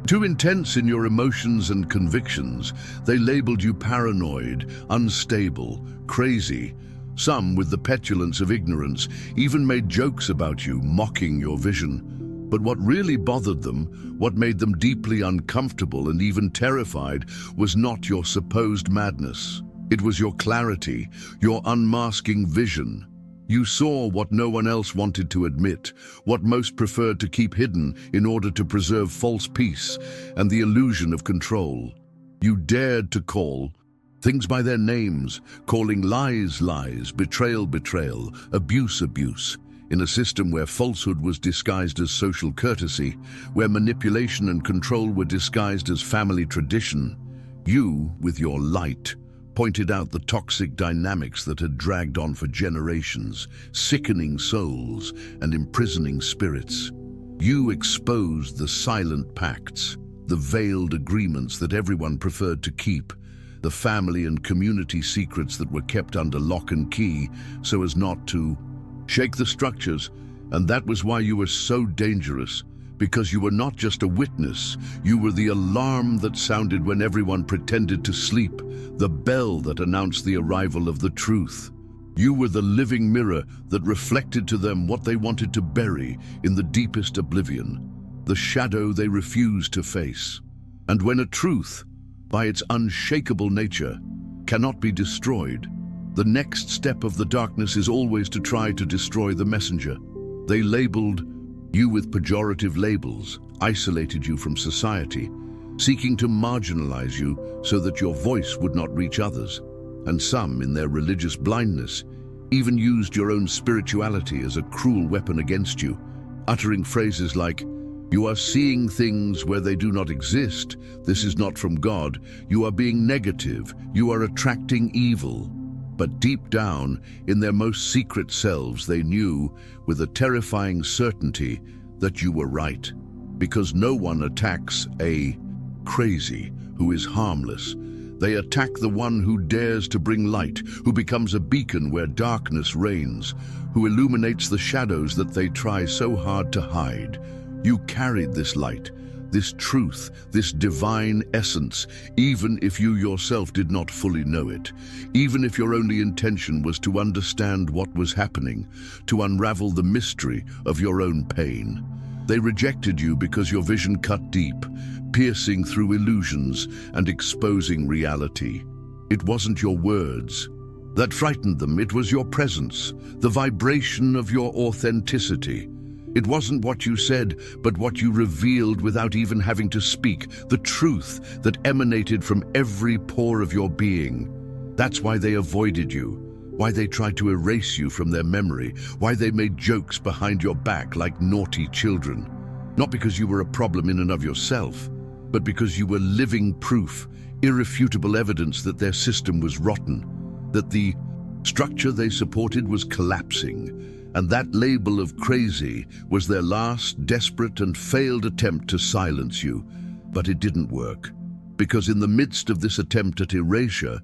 Too intense in your emotions and convictions. They labeled you paranoid, unstable, crazy. Some, with the petulance of ignorance, even made jokes about you, mocking your vision. But what really bothered them, what made them deeply uncomfortable and even terrified, was not your supposed madness. It was your clarity, your unmasking vision. You saw what no one else wanted to admit, what most preferred to keep hidden in order to preserve false peace and the illusion of control. You dared to call things by their names, calling lies lies, betrayal betrayal, abuse abuse, in a system where falsehood was disguised as social courtesy, where manipulation and control were disguised as family tradition. You, with your light, pointed out the toxic dynamics that had dragged on for generations, sickening souls and imprisoning spirits. You exposed the silent pacts, the veiled agreements that everyone preferred to keep, the family and community secrets that were kept under lock and key so as not to shake the structures. And that was why you were so dangerous, because you were not just a witness, you were the alarm that sounded when everyone pretended to sleep, the bell that announced the arrival of the truth. You were the living mirror that reflected to them what they wanted to bury in the deepest oblivion, the shadow they refused to face. And when a truth, by its unshakable nature, cannot be destroyed, the next step of the darkness is always to try to destroy the messenger. They labeled you with pejorative labels, isolated you from society, seeking to marginalize you so that your voice would not reach others. And some, in their religious blindness, even used your own spirituality as a cruel weapon against you, uttering phrases like, "You are seeing things where they do not exist. This is not from God. You are being negative. You are attracting evil." But deep down, in their most secret selves, they knew, with a terrifying certainty, that you were right. Because no one attacks a crazy who is harmless. They attack the one who dares to bring light, who becomes a beacon where darkness reigns, who illuminates the shadows that they try so hard to hide. You carried this light, this truth, this divine essence, even if you yourself did not fully know it, even if your only intention was to understand what was happening, to unravel the mystery of your own pain. They rejected you because your vision cut deep, piercing through illusions and exposing reality. It wasn't your words that frightened them, it was your presence, the vibration of your authenticity. It wasn't what you said, but what you revealed without even having to speak, the truth that emanated from every pore of your being. That's why they avoided you, why they tried to erase you from their memory, why they made jokes behind your back like naughty children. Not because you were a problem in and of yourself, but because you were living proof, irrefutable evidence that their system was rotten, that the structure they supported was collapsing. And that label of crazy was their last, desperate and failed attempt to silence you. But it didn't work, because in the midst of this attempt at erasure,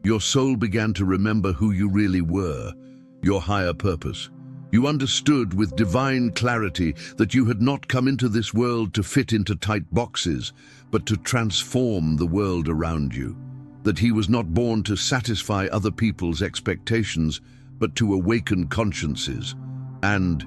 your soul began to remember who you really were, your higher purpose. You understood with divine clarity that you had not come into this world to fit into tight boxes, but to transform the world around you. That he was not born to satisfy other people's expectations, but to awaken consciences. And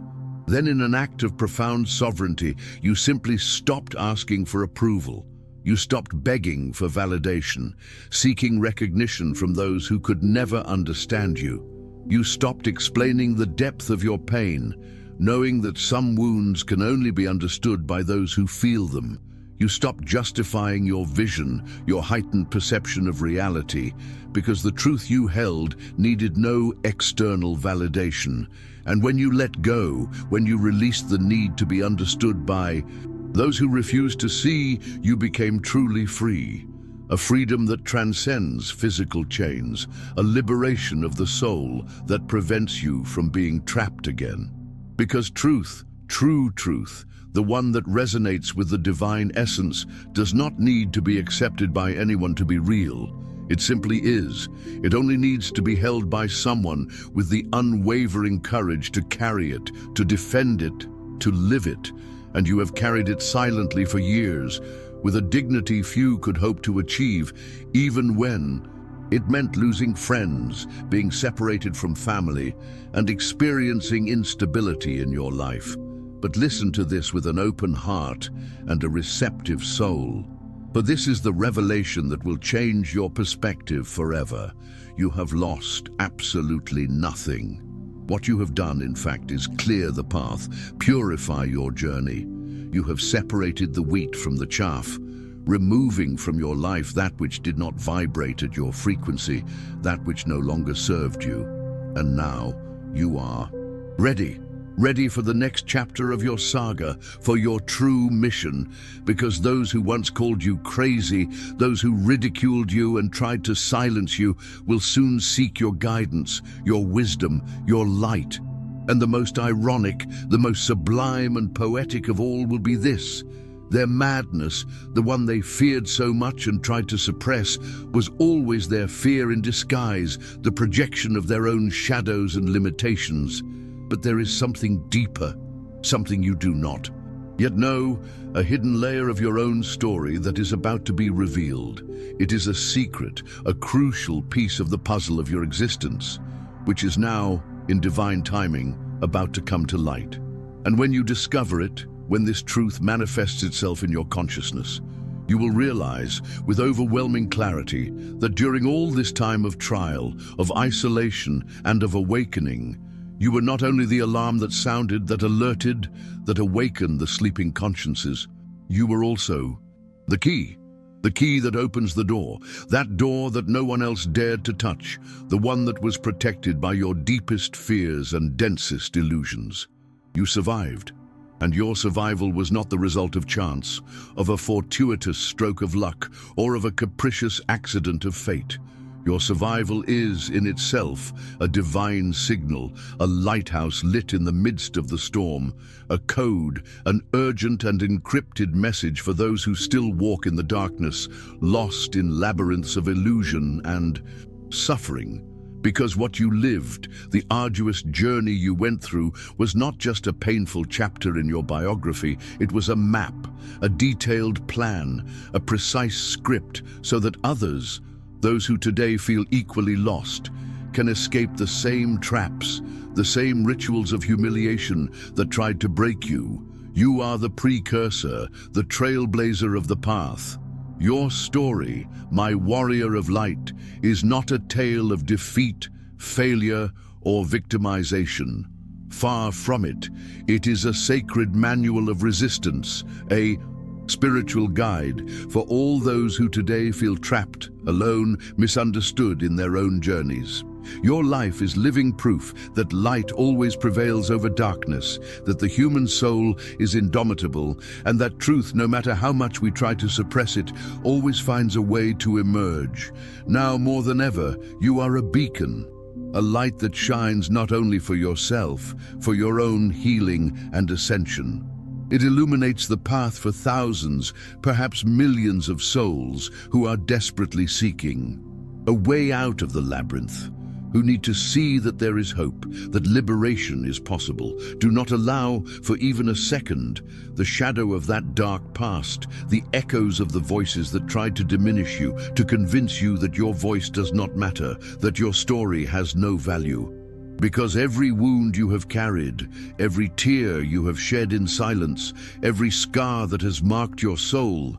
then, in an act of profound sovereignty, you simply stopped asking for approval. You stopped begging for validation, seeking recognition from those who could never understand you. You stopped explaining the depth of your pain, knowing that some wounds can only be understood by those who feel them. You stopped justifying your vision, your heightened perception of reality, because the truth you held needed no external validation. And when you let go, when you released the need to be understood by those who refused to see, you became truly free. A freedom that transcends physical chains, a liberation of the soul that prevents you from being trapped again. Because truth, true truth, the one that resonates with the divine essence, does not need to be accepted by anyone to be real. It simply is. It only needs to be held by someone with the unwavering courage to carry it, to defend it, to live it. And you have carried it silently for years, with a dignity few could hope to achieve, even when it meant losing friends, being separated from family, and experiencing instability in your life. But listen to this with an open heart and a receptive soul. For this is the revelation that will change your perspective forever. You have lost absolutely nothing. What you have done, in fact, is clear the path, purify your journey. You have separated the wheat from the chaff, removing from your life that which did not vibrate at your frequency, that which no longer served you. And now you are ready for the next chapter of your saga, for your true mission, because those who once called you crazy, those who ridiculed you and tried to silence you, will soon seek your guidance, your wisdom, your light. And the most ironic, the most sublime and poetic of all will be this: their madness, the one they feared so much and tried to suppress, was always their fear in disguise, the projection of their own shadows and limitations. But there is something deeper, something you do not yet know, a hidden layer of your own story that is about to be revealed. It is a secret, a crucial piece of the puzzle of your existence, which is now, in divine timing, about to come to light. And when you discover it, when this truth manifests itself in your consciousness, you will realize with overwhelming clarity that during all this time of trial, of isolation, and of awakening, you were not only the alarm that sounded, that alerted, that awakened the sleeping consciences, you were also the key that opens the door, that door that no one else dared to touch, the one that was protected by your deepest fears and densest illusions. You survived, and your survival was not the result of chance, of a fortuitous stroke of luck, or of a capricious accident of fate. Your survival is, in itself, a divine signal, a lighthouse lit in the midst of the storm, a code, an urgent and encrypted message for those who still walk in the darkness, lost in labyrinths of illusion and suffering. Because what you lived, the arduous journey you went through, was not just a painful chapter in your biography, it was a map, a detailed plan, a precise script, so that others, those who today feel equally lost, can escape the same traps, the same rituals of humiliation that tried to break you. You are the precursor, the trailblazer of the path. Your story, my warrior of light, is not a tale of defeat, failure, or victimization. Far from it, it is a sacred manual of resistance, a spiritual guide for all those who today feel trapped, alone, misunderstood in their own journeys. Your life is living proof that light always prevails over darkness, that the human soul is indomitable, and that truth, no matter how much we try to suppress it, always finds a way to emerge. Now more than ever, you are a beacon, a light that shines not only for yourself, for your own healing and ascension. It illuminates the path for thousands, perhaps millions of souls who are desperately seeking a way out of the labyrinth, who need to see that there is hope, that liberation is possible. Do not allow, for even a second, the shadow of that dark past, the echoes of the voices that tried to diminish you, to convince you that your voice does not matter, that your story has no value. Because every wound you have carried, every tear you have shed in silence, every scar that has marked your soul,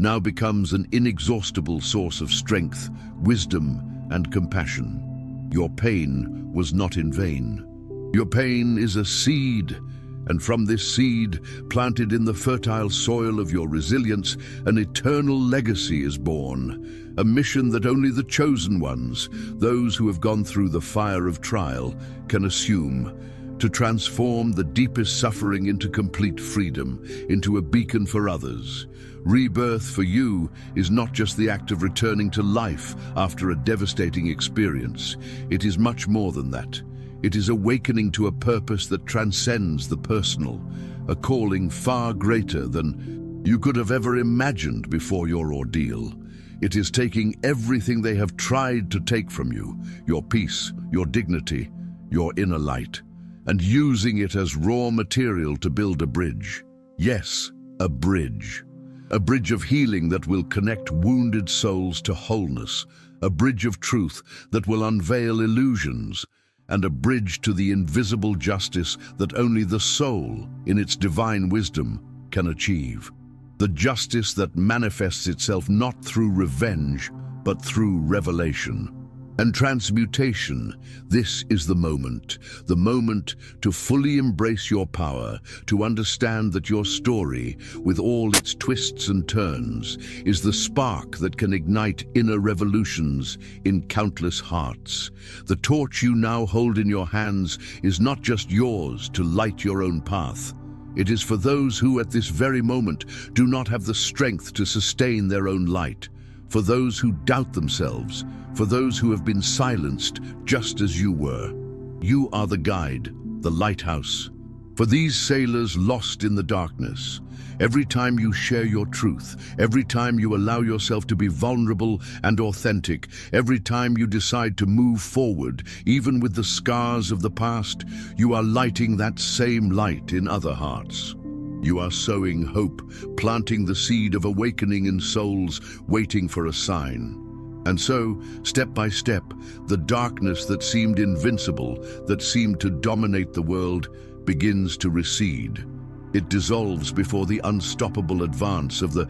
now becomes an inexhaustible source of strength, wisdom, and compassion. Your pain was not in vain. Your pain is a seed, and from this seed, planted in the fertile soil of your resilience, an eternal legacy is born, a mission that only the chosen ones, those who have gone through the fire of trial, can assume, to transform the deepest suffering into complete freedom, into a beacon for others. Rebirth for you is not just the act of returning to life after a devastating experience. It is much more than that. It is awakening to a purpose that transcends the personal, a calling far greater than you could have ever imagined before your ordeal. It is taking everything they have tried to take from you, your peace, your dignity, your inner light, and using it as raw material to build a bridge. Yes, a bridge. A bridge of healing that will connect wounded souls to wholeness, a bridge of truth that will unveil illusions, and a bridge to the invisible justice that only the soul, in its divine wisdom, can achieve. The justice that manifests itself not through revenge, but through revelation. And transmutation, this is the moment to fully embrace your power, to understand that your story, with all its twists and turns, is the spark that can ignite inner revolutions in countless hearts. The torch you now hold in your hands is not just yours to light your own path. It is for those who at this very moment do not have the strength to sustain their own light, for those who doubt themselves, for those who have been silenced just as you were. You are the guide, the lighthouse. For these sailors lost in the darkness, every time you share your truth, every time you allow yourself to be vulnerable and authentic, every time you decide to move forward, even with the scars of the past, you are lighting that same light in other hearts. You are sowing hope, planting the seed of awakening in souls waiting for a sign. And so, step by step, the darkness that seemed invincible, that seemed to dominate the world, begins to recede. It dissolves before the unstoppable advance of the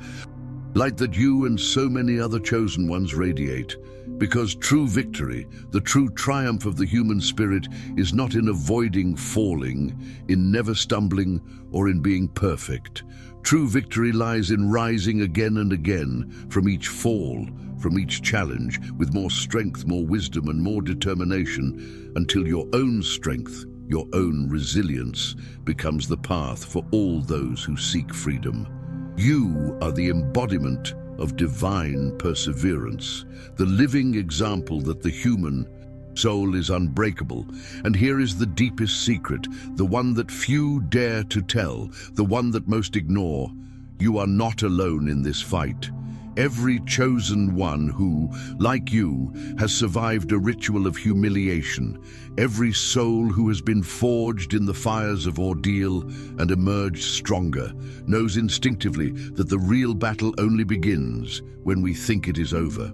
light that you and so many other chosen ones radiate. Because true victory, the true triumph of the human spirit, is not in avoiding falling, in never stumbling, or in being perfect. True victory lies in rising again and again from each fall, from each challenge, with more strength, more wisdom, and more determination, until your own strength, your own resilience, becomes the path for all those who seek freedom. You are the embodiment of divine perseverance, the living example that the human soul is unbreakable. And here is the deepest secret, the one that few dare to tell, the one that most ignore. You are not alone in this fight. Every chosen one who, like you, has survived a ritual of humiliation, every soul who has been forged in the fires of ordeal and emerged stronger, knows instinctively that the real battle only begins when we think it is over.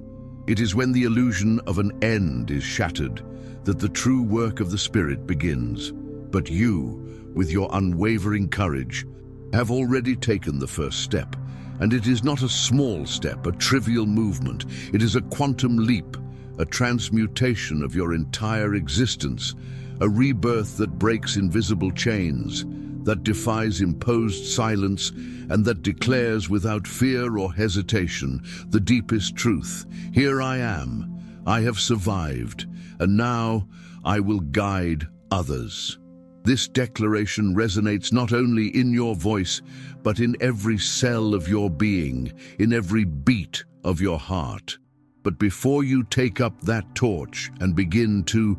It is when the illusion of an end is shattered that the true work of the Spirit begins. But you, with your unwavering courage, have already taken the first step. And it is not a small step, a trivial movement. It is a quantum leap, a transmutation of your entire existence, a rebirth that breaks invisible chains, that defies imposed silence, and that declares without fear or hesitation the deepest truth. Here I am, I have survived, and now I will guide others. This declaration resonates not only in your voice, but in every cell of your being, in every beat of your heart. But before you take up that torch and begin to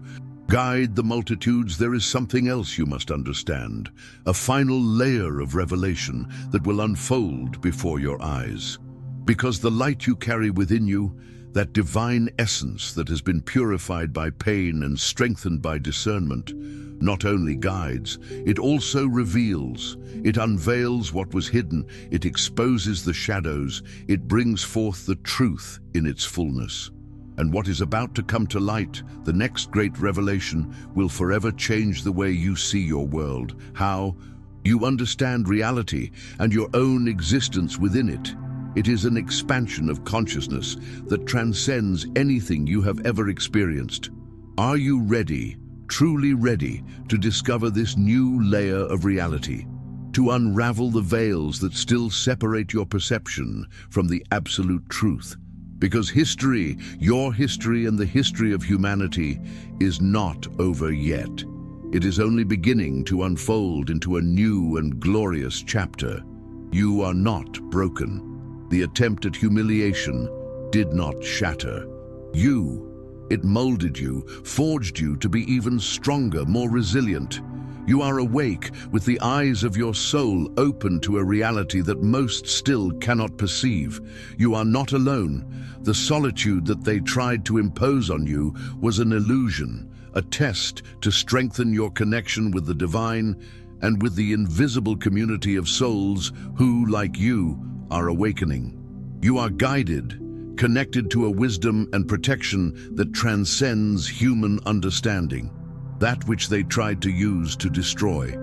guide the multitudes, there is something else you must understand, a final layer of revelation that will unfold before your eyes. Because the light you carry within you, that divine essence that has been purified by pain and strengthened by discernment, not only guides, it also reveals. It unveils what was hidden, it exposes the shadows, it brings forth the truth in its fullness. And what is about to come to light, the next great revelation, will forever change the way you see your world, how you understand reality and your own existence within it. It is an expansion of consciousness that transcends anything you have ever experienced. Are you ready? Truly ready to discover this new layer of reality, to unravel the veils that still separate your perception from the absolute truth? Because history, your history and the history of humanity, is not over yet. It is only beginning to unfold into a new and glorious chapter. You are not broken. The attempt at humiliation did not shatter you. It molded you, forged you to be even stronger, more resilient. You are awake, with the eyes of your soul open to a reality that most still cannot perceive. You are not alone. The solitude that they tried to impose on you was an illusion, a test to strengthen your connection with the divine and with the invisible community of souls who, like you, are awakening. You are guided, connected to a wisdom and protection that transcends human understanding, that which they tried to use to destroy.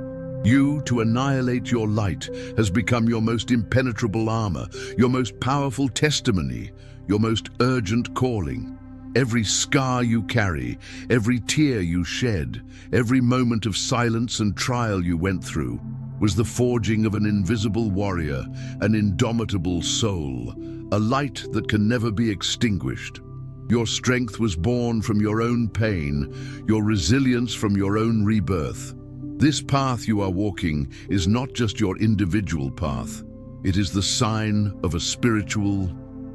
You, to annihilate your light, has become your most impenetrable armor, your most powerful testimony, your most urgent calling. Every scar you carry, every tear you shed, every moment of silence and trial you went through was the forging of an invisible warrior, an indomitable soul, a light that can never be extinguished. Your strength was born from your own pain, your resilience from your own rebirth. This path you are walking is not just your individual path. It is the sign of a spiritual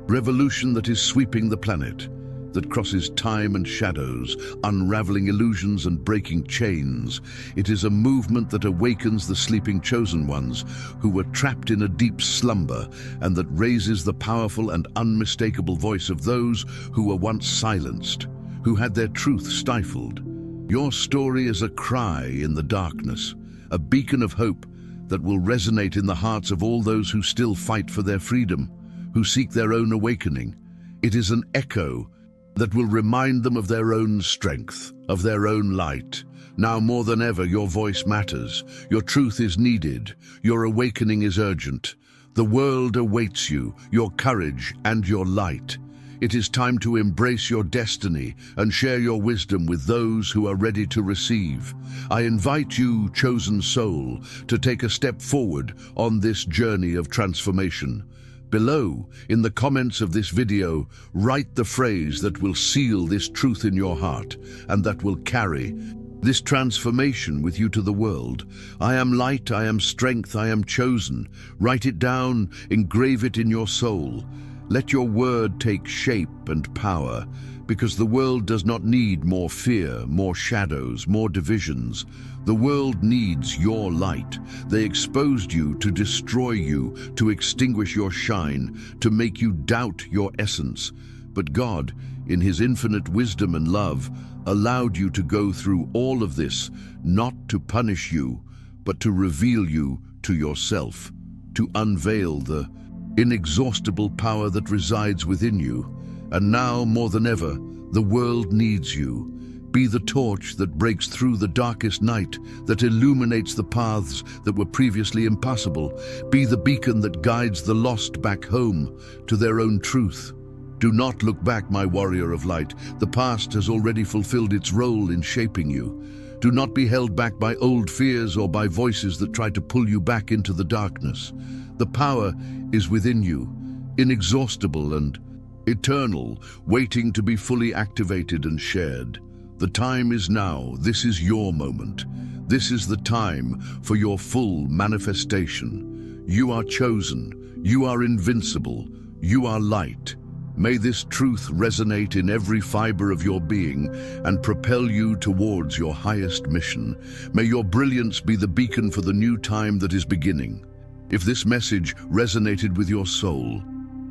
revolution that is sweeping the planet, that crosses time and shadows, unraveling illusions and breaking chains. It is a movement that awakens the sleeping chosen ones who were trapped in a deep slumber, and that raises the powerful and unmistakable voice of those who were once silenced, who had their truth stifled. Your story is a cry in the darkness, a beacon of hope that will resonate in the hearts of all those who still fight for their freedom, who seek their own awakening. It is an echo that will remind them of their own strength, of their own light. Now more than ever, your voice matters. Your truth is needed. Your awakening is urgent. The world awaits you, your courage and your light. It is time to embrace your destiny and share your wisdom with those who are ready to receive. I invite you, chosen soul, to take a step forward on this journey of transformation. Below, in the comments of this video, write the phrase that will seal this truth in your heart and that will carry this transformation with you to the world. I am light, I am strength, I am chosen. Write it down, engrave it in your soul. Let your word take shape and power, because the world does not need more fear, more shadows, more divisions. The world needs your light. They exposed you to destroy you, to extinguish your shine, to make you doubt your essence. But God, in His infinite wisdom and love, allowed you to go through all of this, not to punish you, but to reveal you to yourself, to unveil the inexhaustible power that resides within you. And now, more than ever, the world needs you. Be the torch that breaks through the darkest night, that illuminates the paths that were previously impassable. Be the beacon that guides the lost back home to their own truth. Do not look back, my warrior of light. The past has already fulfilled its role in shaping you. Do not be held back by old fears or by voices that try to pull you back into the darkness. The power is within you, inexhaustible and eternal, waiting to be fully activated and shared. The time is now. This is your moment. This is the time for your full manifestation. You are chosen. You are invincible. You are light. May this truth resonate in every fiber of your being and propel you towards your highest mission. May your brilliance be the beacon for the new time that is beginning. If this message resonated with your soul,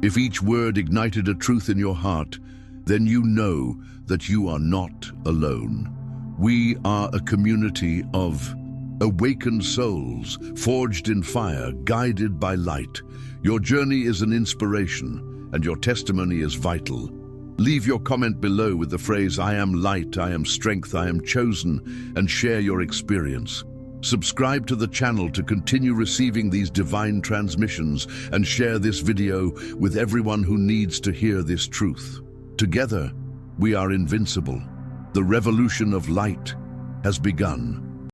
if each word ignited a truth in your heart, then you know that you are not alone. We are a community of awakened souls, forged in fire, guided by light. Your journey is an inspiration, and your testimony is vital. Leave your comment below with the phrase, "I am light, I am strength, I am chosen," and share your experience. Subscribe to the channel to continue receiving these divine transmissions, and share this video with everyone who needs to hear this truth. Together, we are invincible. The revolution of light has begun.